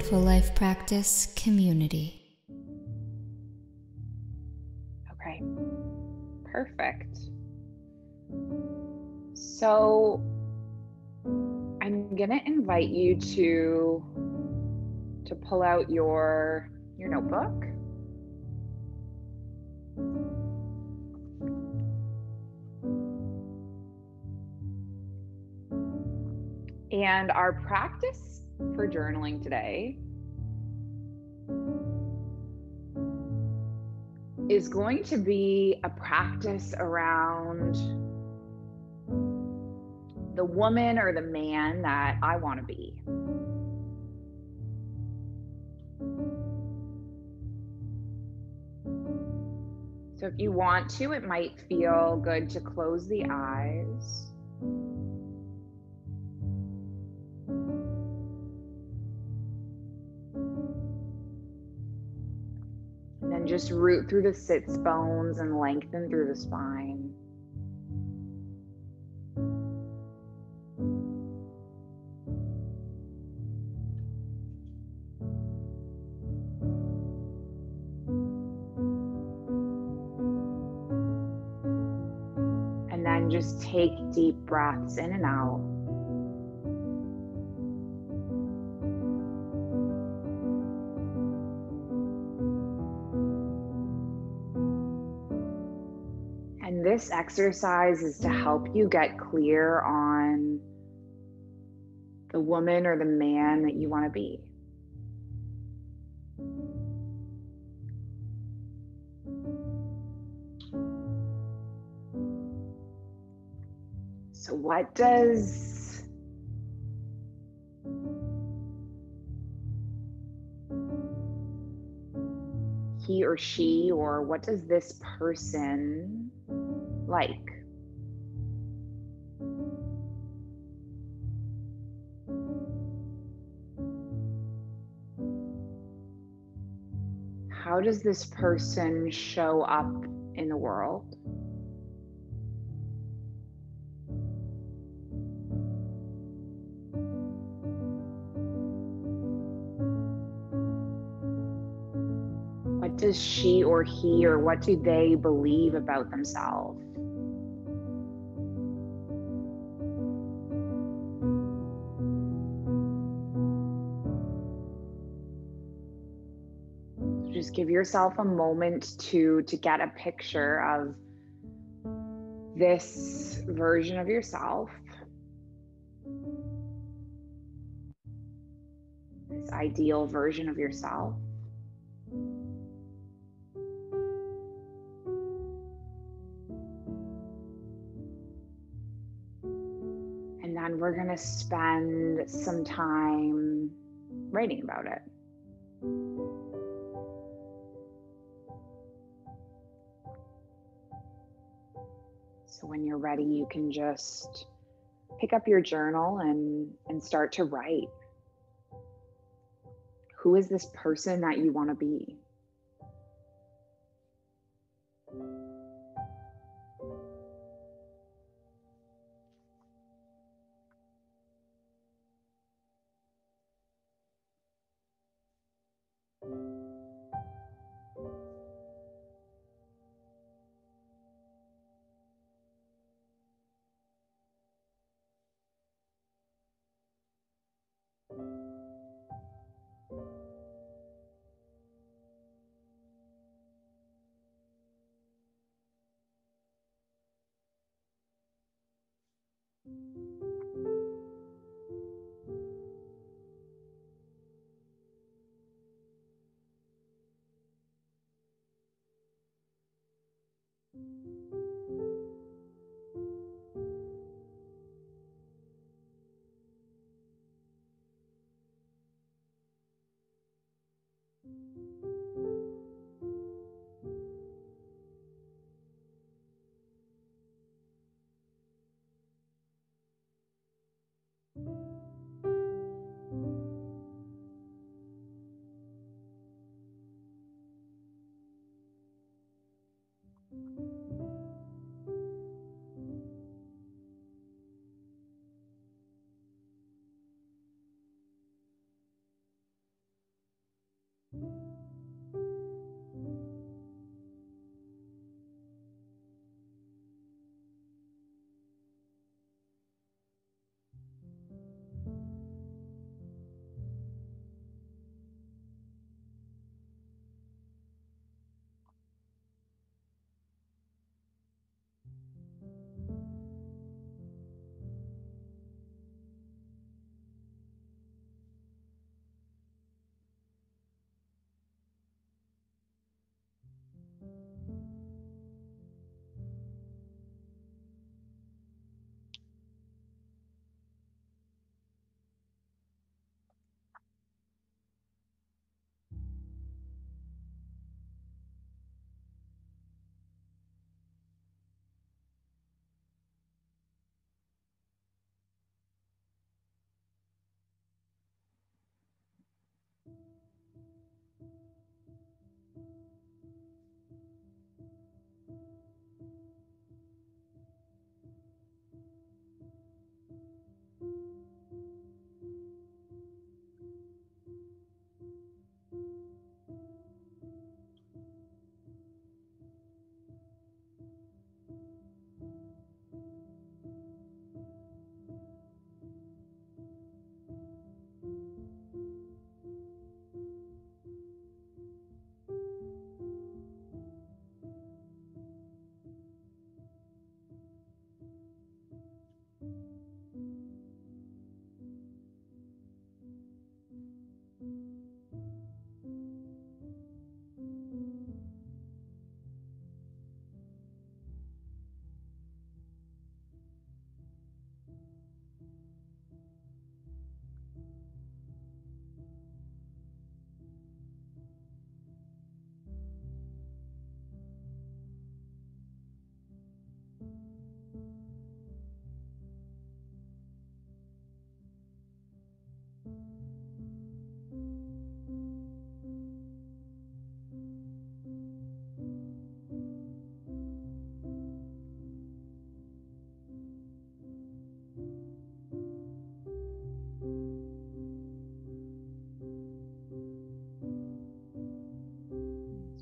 Mindful Life Practice community. Okay, perfect. So I'm gonna invite you to pull out your notebook. And our practice for journaling today is going to be a practice around the woman or the man that I want to be. So if you want to, it might feel good to close the eyes. And then just root through the sits bones and lengthen through the spine. And then just take deep breaths in and out. And this exercise is to help you get clear on the woman or the man that you want to be. So what does he or she, or what does this person like? How does this person show up in the world? What does she or he, or what do they believe about themselves? Just give yourself a moment to get a picture of this version of yourself, this ideal version of yourself. And then we're going to spend some time writing about it. So when you're ready, you can just pick up your journal and start to write. Who is this person that you want to be?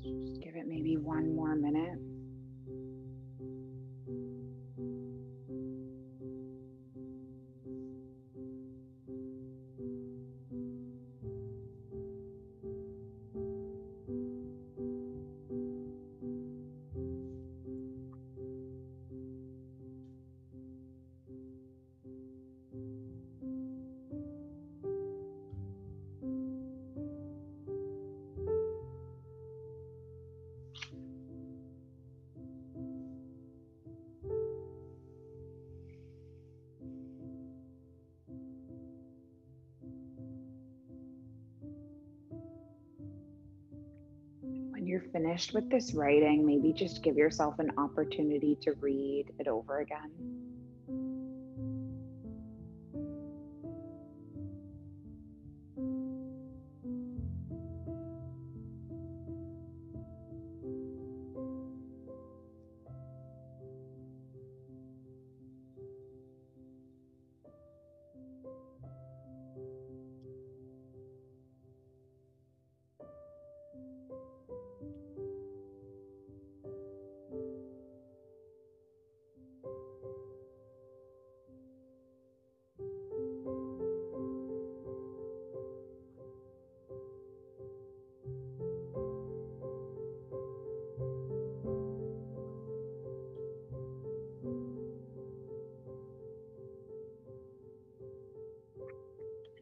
Just give it maybe one more minute. When you're finished with this writing, maybe just give yourself an opportunity to read it over again.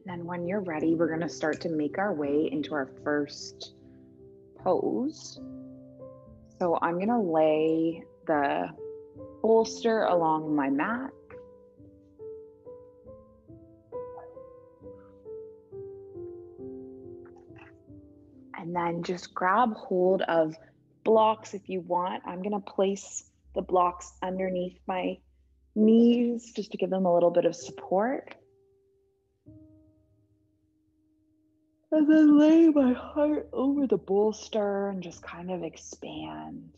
Then when you're ready, we're going to start to make our way into our first pose. So I'm going to lay the bolster along my mat. And then just grab hold of blocks if you want. I'm going to place the blocks underneath my knees just to give them a little bit of support. And then lay my heart over the bolster and just kind of expand.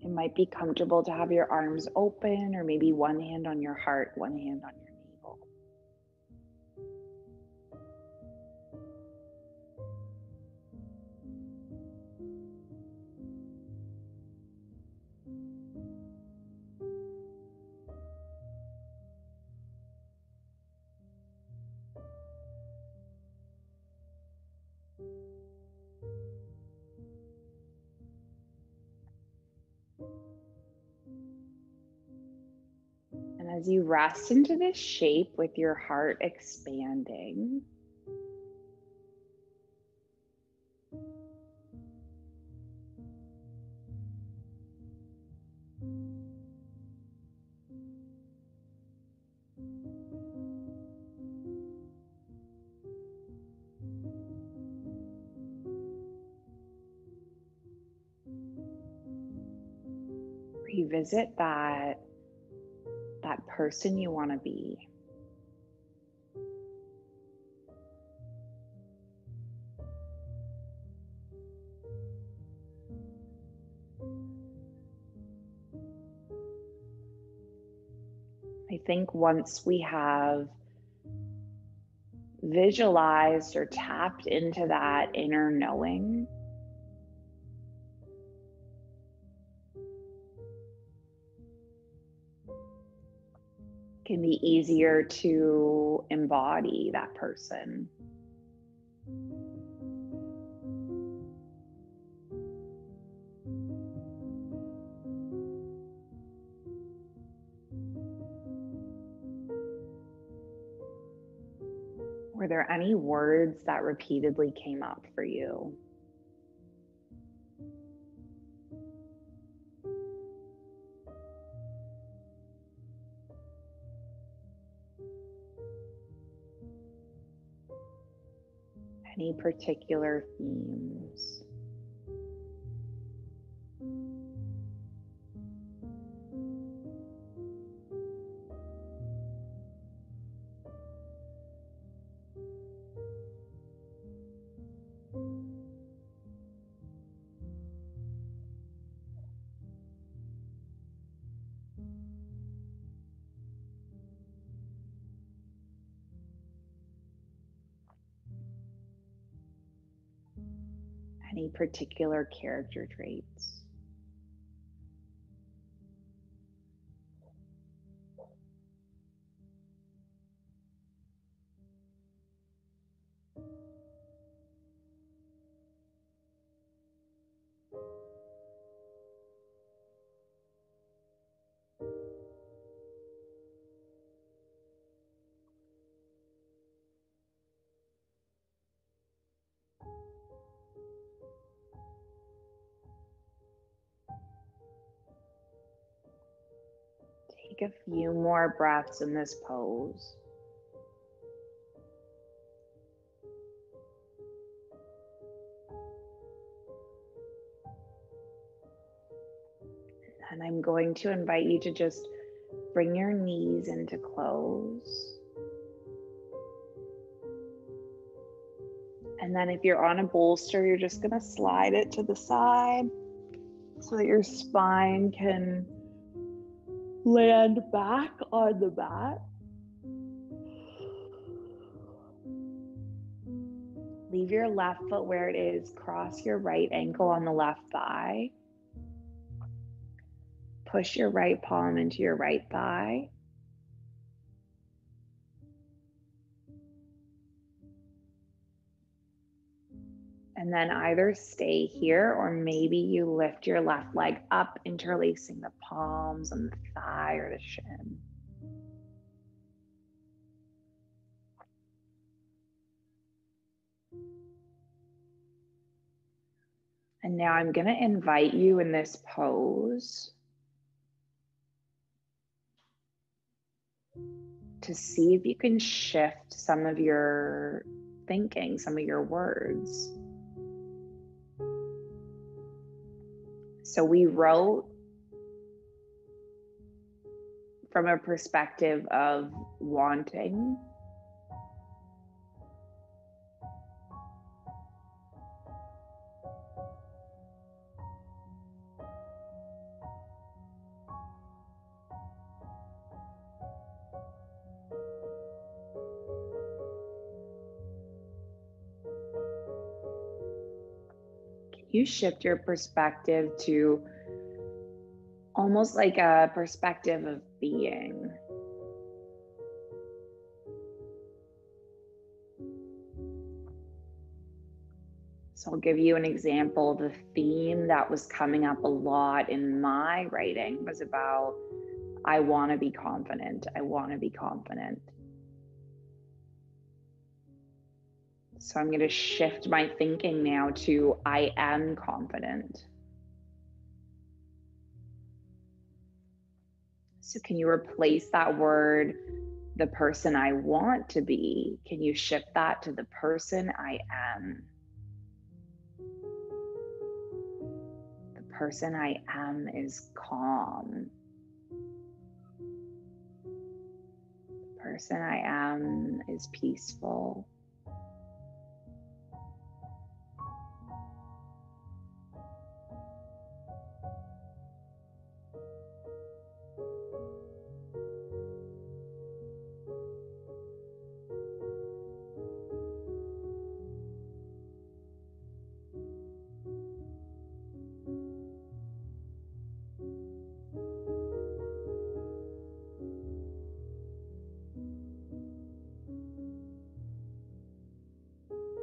It might be comfortable to have your arms open, or maybe one hand on your heart, one hand on your navel. And as you rest into this shape with your heart expanding, revisit that person you want to be. I think once we have visualized or tapped into that inner knowing, it can be easier to embody that person. Were there any words that repeatedly came up for you? Any particular themes? Any particular character traits? Take a few more breaths in this pose. And I'm going to invite you to just bring your knees into close. And then if you're on a bolster, you're just going to slide it to the side so that your spine can land back on the mat. Leave your left foot where it is. Cross your right ankle on the left thigh. Push your right palm into your right thigh. And then either stay here or maybe you lift your left leg up, interlacing the palms on the thigh or the shin. And now I'm going to invite you in this pose to see if you can shift some of your thinking, some of your words. So we wrote from a perspective of wanting. you shift your perspective to almost like a perspective of being. So I'll give you an example. The theme that was coming up a lot in my writing was about, I want to be confident. I want to be confident. So I'm going to shift my thinking now to, I am confident. So can you replace that word, the person I want to be? Can you shift that to the person I am? The person I am is calm. The person I am is peaceful.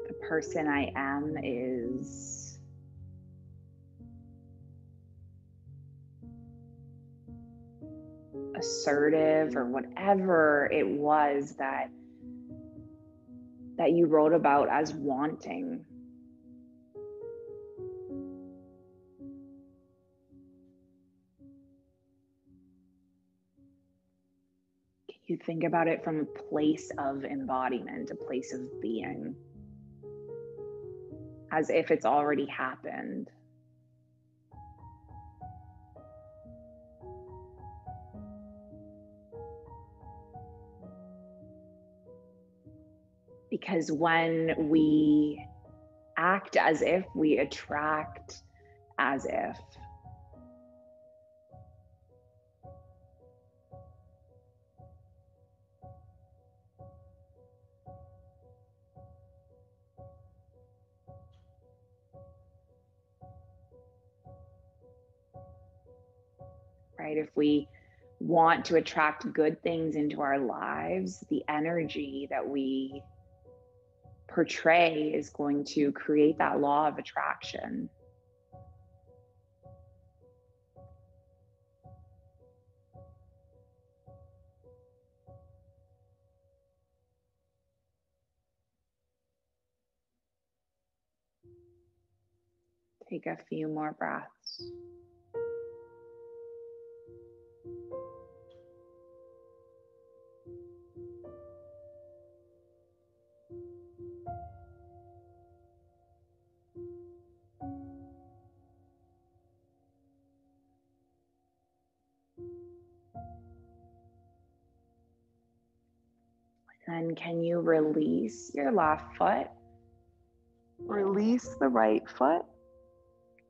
The person I am is assertive, or whatever it was that you wrote about as wanting. You think about it from a place of embodiment, a place of being, as if it's already happened. Because when we act as if, we attract as if. Right? If we want to attract good things into our lives, the energy that we portray is going to create that law of attraction. Take a few more breaths. Then can you release your left foot? Release the right foot.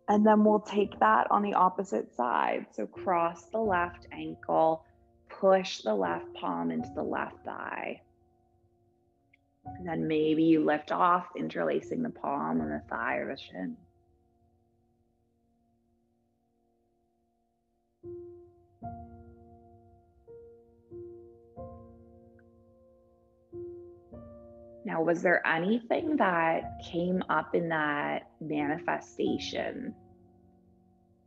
And then we'll take that on the opposite side. So cross the left ankle, push the left palm into the left thigh. And then maybe you lift off, interlacing the palm on the thigh or the shin. Now, was there anything that came up in that manifestation,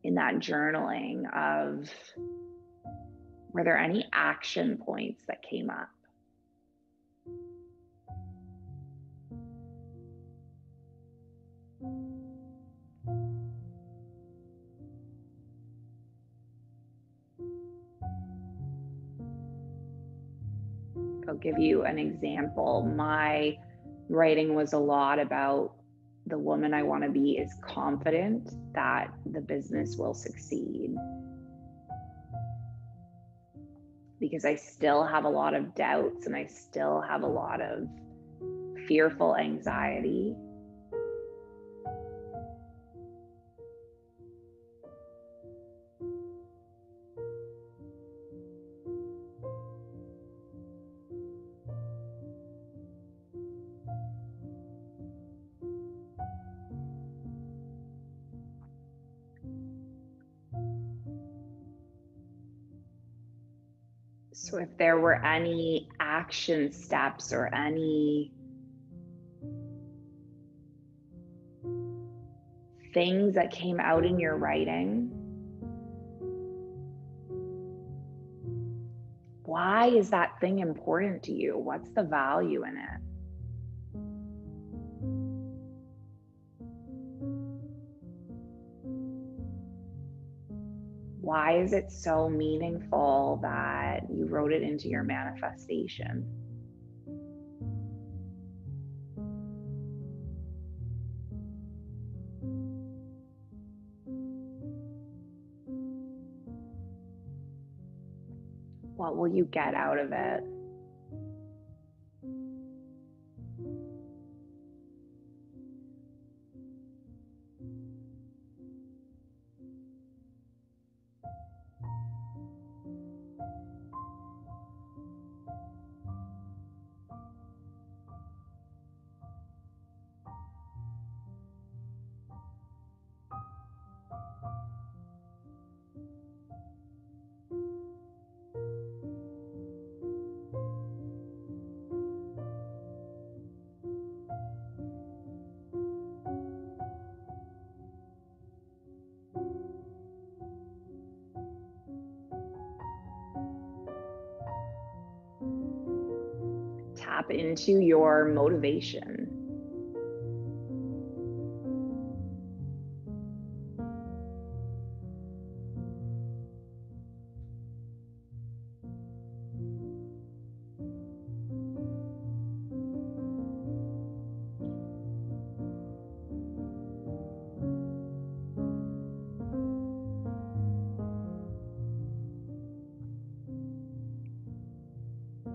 in that journaling of, were there any action points that came up? I'll give you an example. My writing was a lot about, the woman I want to be is confident that the business will succeed. Because I still have a lot of doubts and I still have a lot of fearful anxiety. So if there were any action steps or any things that came out in your writing, why is that thing important to you? What's the value in it? Why is it so meaningful that you wrote it into your manifestation? What will you get out of it? Tap into your motivation.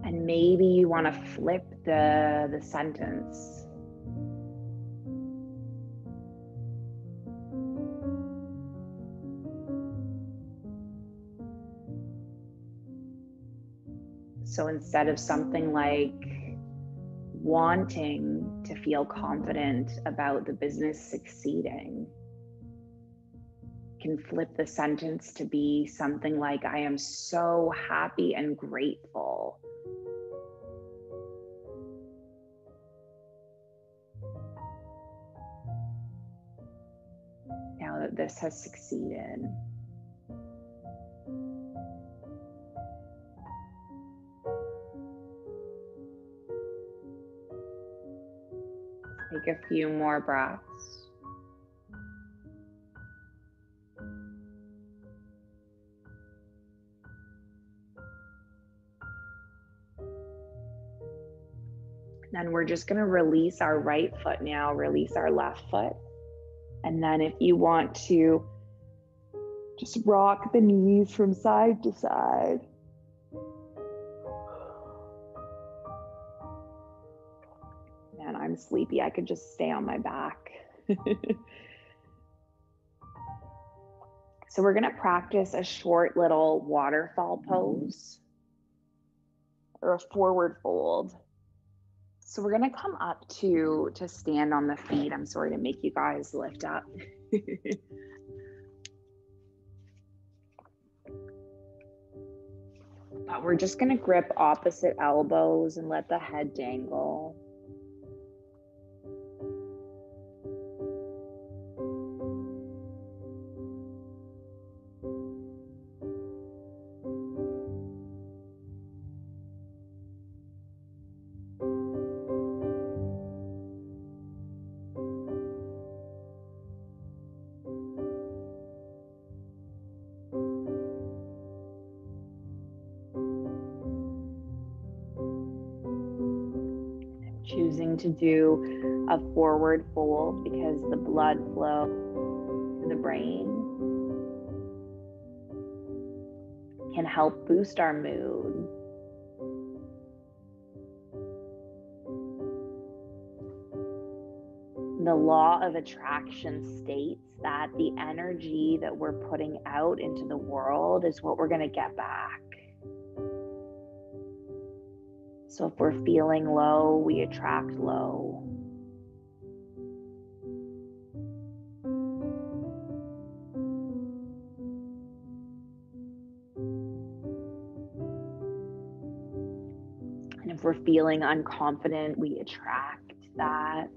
And maybe you want to flip the sentence. So instead of something like wanting to feel confident about the business succeeding, you can flip the sentence to be something like, I am so happy and grateful now that this has succeeded. Take a few more breaths. Then we're just going to release our right foot now, release our left foot. And then if you want to just rock the knees from side to side. Man, I'm sleepy. I could just stay on my back. So we're going to practice a short little waterfall pose or a forward fold. So we're going to come up to stand on the feet. I'm sorry to make you guys lift up. But we're just going to grip opposite elbows and let the head dangle. Choosing to do a forward fold because the blood flow to the brain can help boost our mood. The law of attraction states that the energy that we're putting out into the world is what we're going to get back. So if we're feeling low, we attract low. If we're feeling unconfident, we attract that.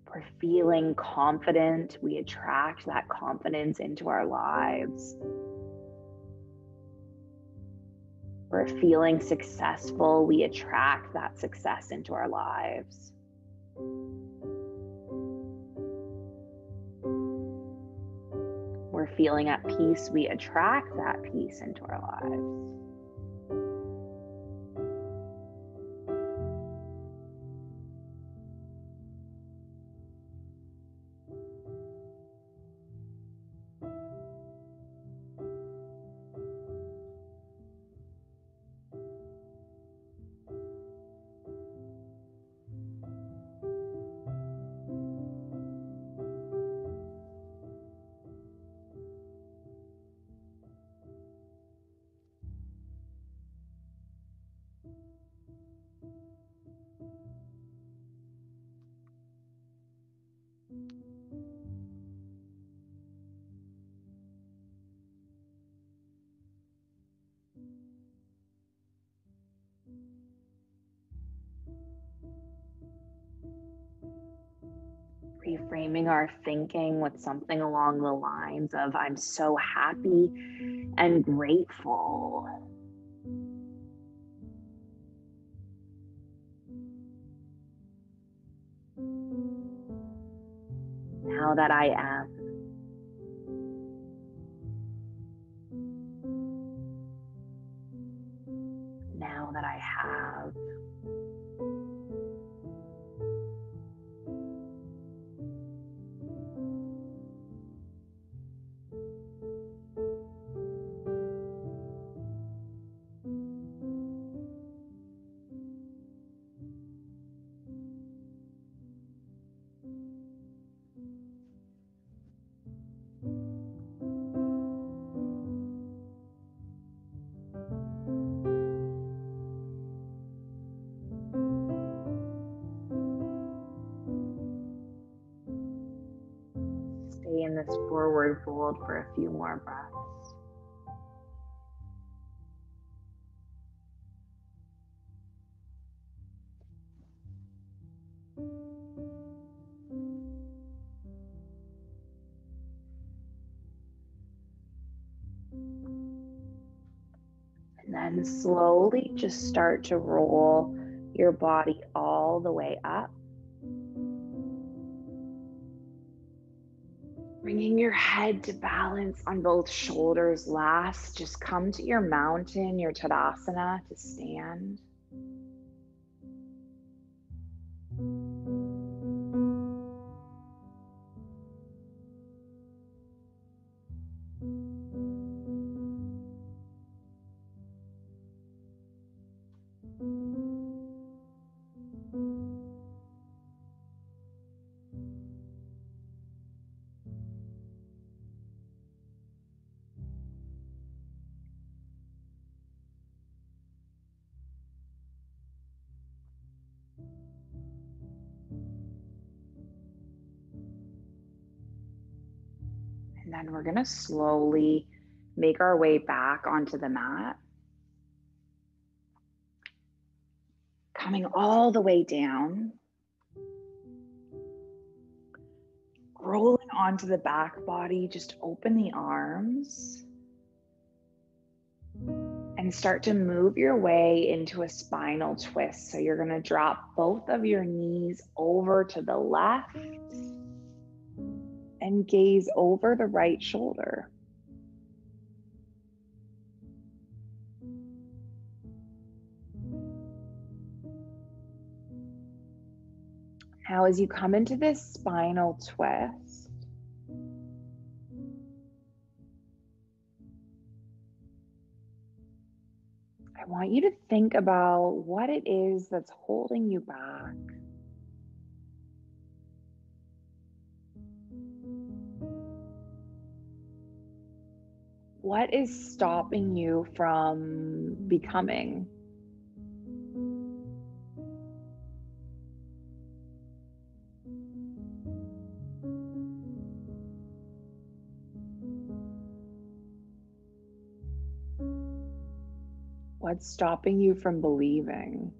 If we're feeling confident, we attract that confidence into our lives. If we're feeling successful, we attract that success into our lives. We're feeling at peace, we attract that peace into our lives. Reframing our thinking with something along the lines of, I'm so happy and grateful. Now that I am. Now that I have. Stay in this forward fold for a few more breaths. And then slowly just start to roll your body all the way up. Bringing your head to balance on both shoulders. Last, just come to your mountain, your Tadasana, to stand. And then we're going to slowly make our way back onto the mat. Coming all the way down. Rolling onto the back body, just open the arms. And start to move your way into a spinal twist. So you're going to drop both of your knees over to the left and gaze over the right shoulder. Now, as you come into this spinal twist, I want you to think about what it is that's holding you back. What is stopping you from becoming? What's stopping you from believing?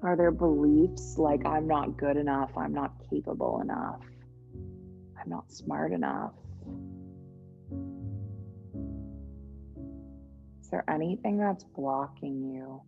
Are there beliefs like I'm not good enough, I'm not capable enough, I'm not smart enough? Is there anything that's blocking you?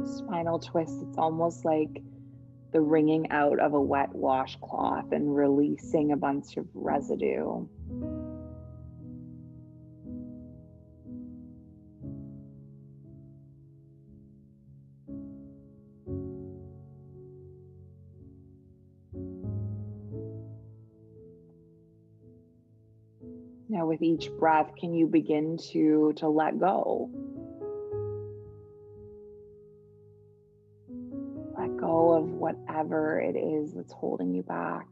Spinal twist, it's almost like the wringing out of a wet washcloth and releasing a bunch of residue. Now, with each breath, can you begin to let go? Let go of whatever it is that's holding you back.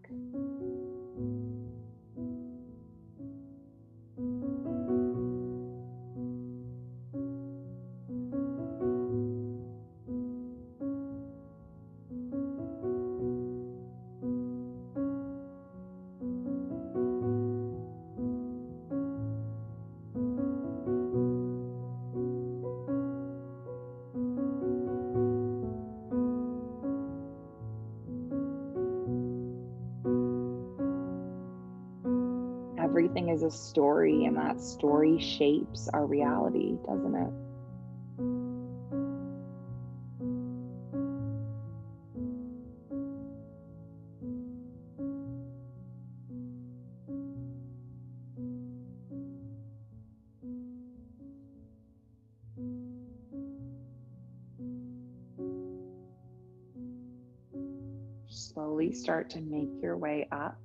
Everything is a story, and that story shapes our reality, doesn't it? Slowly start to make your way up.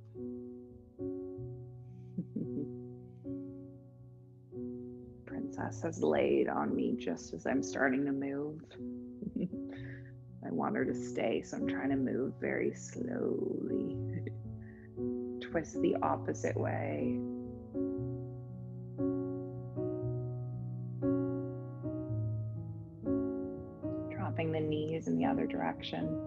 Princess has laid on me just as I'm starting to move. I want her to stay, so I'm trying to move very slowly. Twist the opposite way. Dropping the knees in the other direction.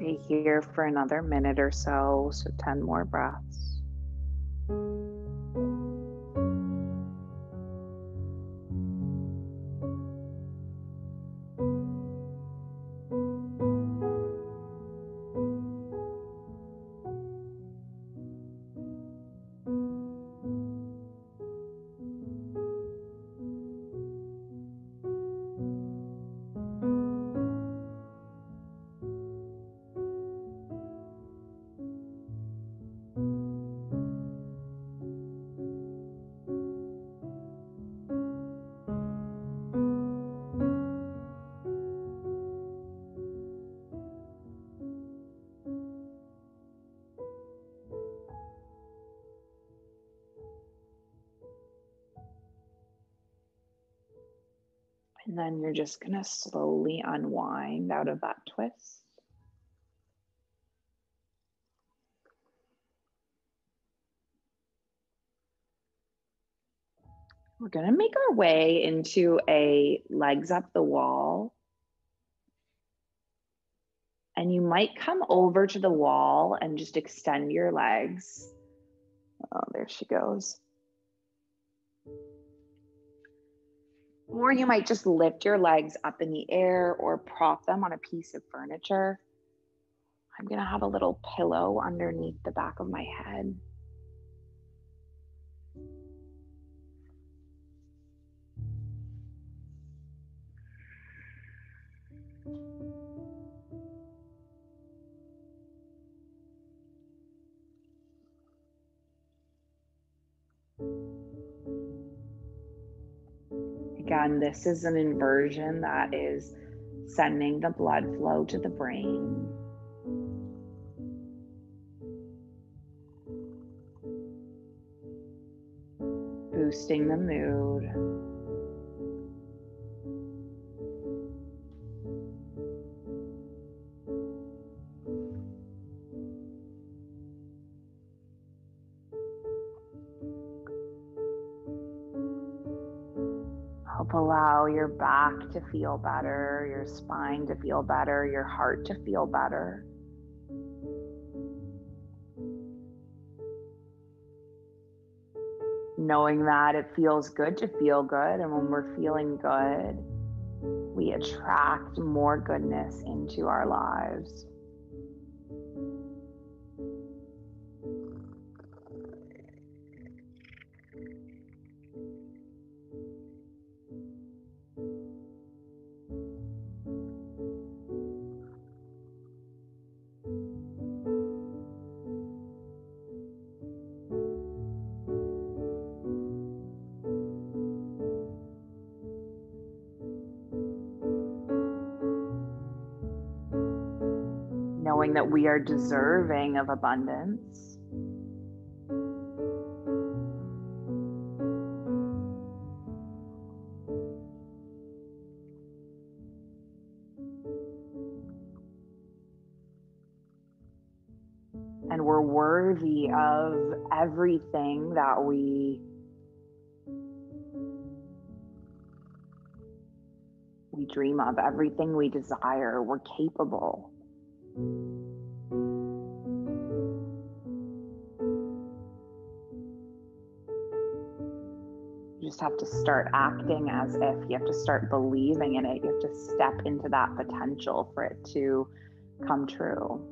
Stay here for another minute or so, 10 more breaths. And then you're just going to slowly unwind out of that twist. We're going to make our way into a legs up the wall. And you might come over to the wall and just extend your legs. Oh, there she goes. Or you might just lift your legs up in the air or prop them on a piece of furniture. I'm going to have a little pillow underneath the back of my head. Again, this is an inversion that is sending the blood flow to the brain. Boosting the mood. Help allow your back to feel better, your spine to feel better, your heart to feel better. Knowing that it feels good to feel good, and when we're feeling good, we attract more goodness into our lives. Knowing that we are deserving of abundance. we're worthy of everything that we dream of, everything we desire. We're capable. You just have to start acting as if. You have to start believing in it. You have to step into that potential for it to come true.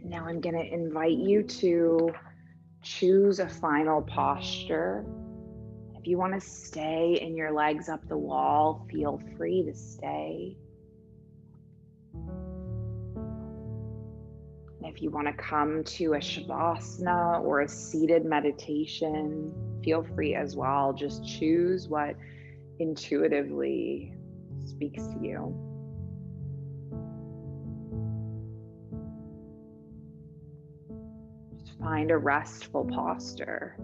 Now I'm going to invite you to choose a final posture. If you want to stay in your legs up the wall, feel free to stay. And if you want to come to a savasana or a seated meditation, feel free as well. Just choose what intuitively speaks to you. Find a restful posture.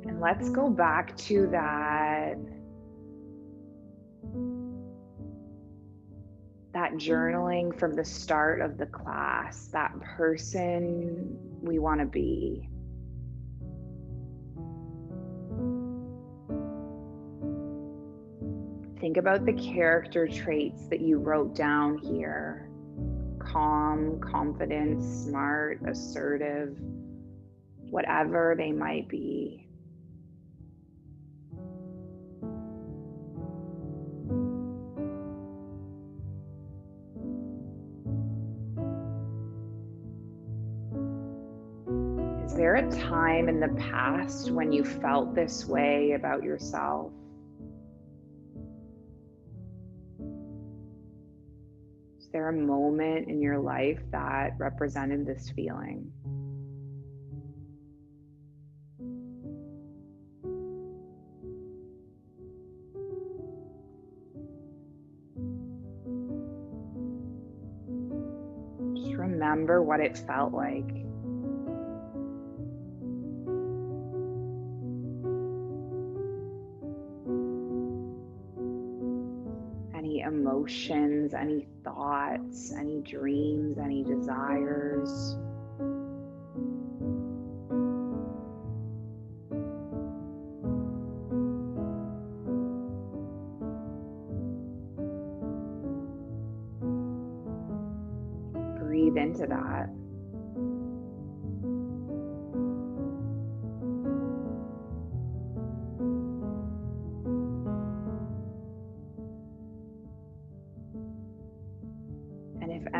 And let's go back to that journaling from the start of the class, that person we want to be. Think about the character traits that you wrote down here. Calm, confident, smart, assertive, whatever they might be. Is there a time in the past when you felt this way about yourself? Is there a moment in your life that represented this feeling? Just remember what it felt like. Any emotions, any thoughts, any dreams, any desires. Breathe into that.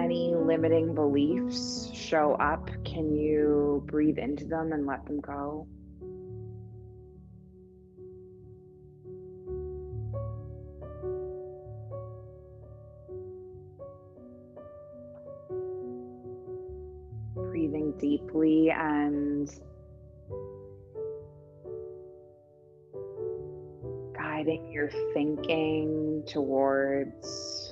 any limiting beliefs show up, can you breathe into them and let them go? Breathing deeply and guiding your thinking towards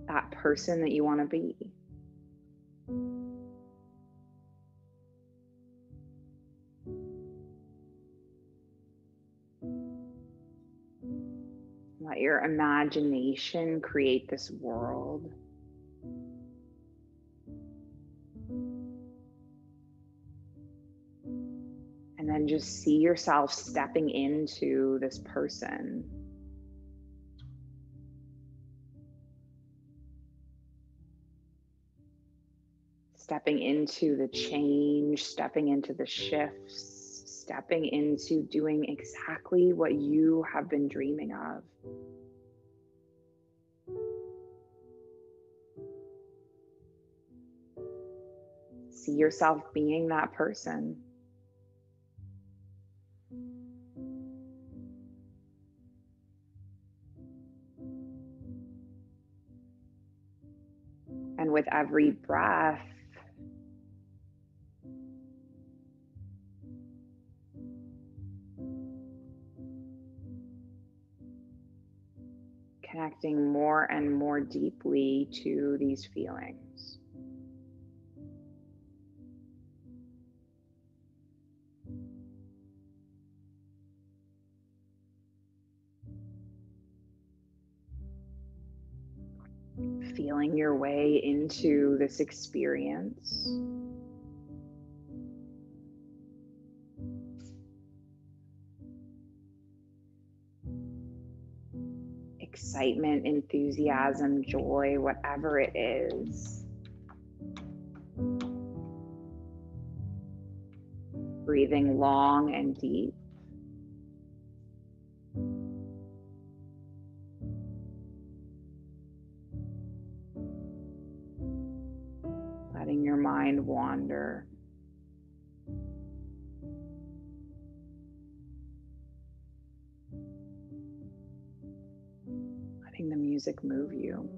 that person that you want to be. Let your imagination create this world. And then just see yourself stepping into this person. Stepping into the change, stepping into the shifts, stepping into doing exactly what you have been dreaming of. See yourself being that person. And with every breath, connecting more and more deeply to these feelings. Feeling your way into this experience. Excitement, enthusiasm, joy, whatever it is. Breathing long and deep. Letting your mind wander. Letting the music move you.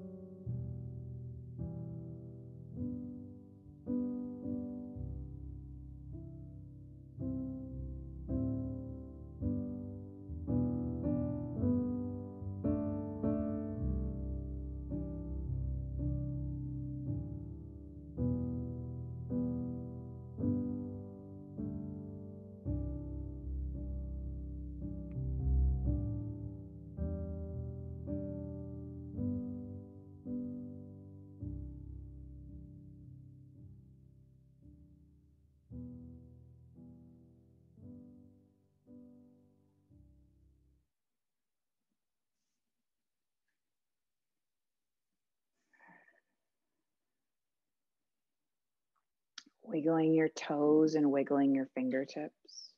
Wiggling your toes and wiggling your fingertips.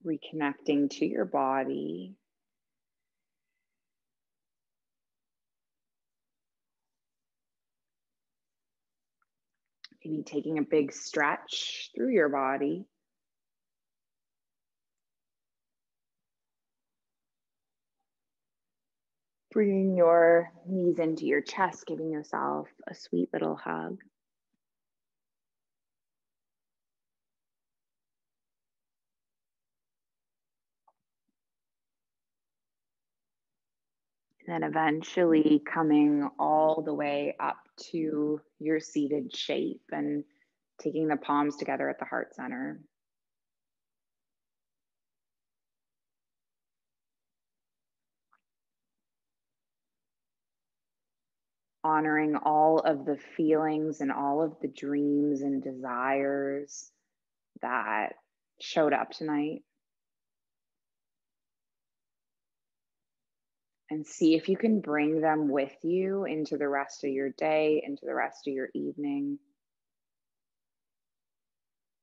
Reconnecting to your body. Maybe taking a big stretch through your body. Bringing your knees into your chest, giving yourself a sweet little hug. And then eventually coming all the way up to your seated shape and taking the palms together at the heart center. Honoring all of the feelings and all of the dreams and desires that showed up tonight. And see if you can bring them with you into the rest of your day, into the rest of your evening.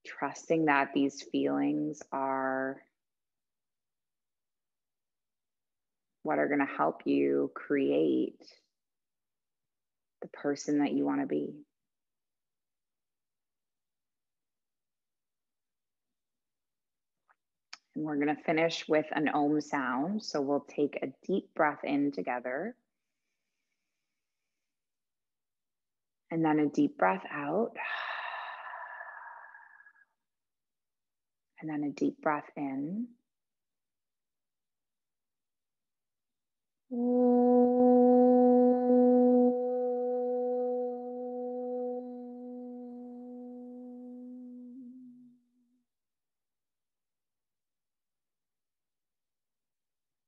Trusting that these feelings are what are going to help you create the person that you want to be. And we're going to finish with an Om sound. So we'll take a deep breath in together. And then a deep breath out. And then a deep breath in.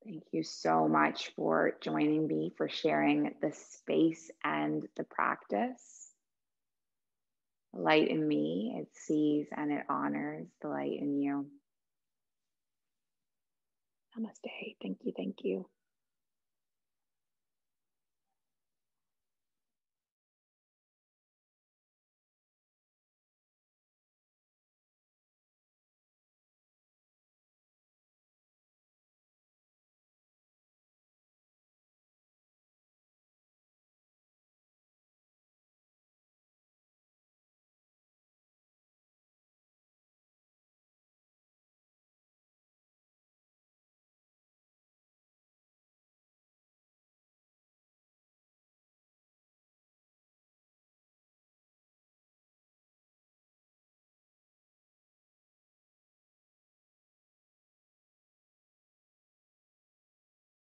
Thank you so much for joining me, for sharing the space and the practice. The light in me, it sees and it honors the light in you. Namaste. Thank you. Thank you.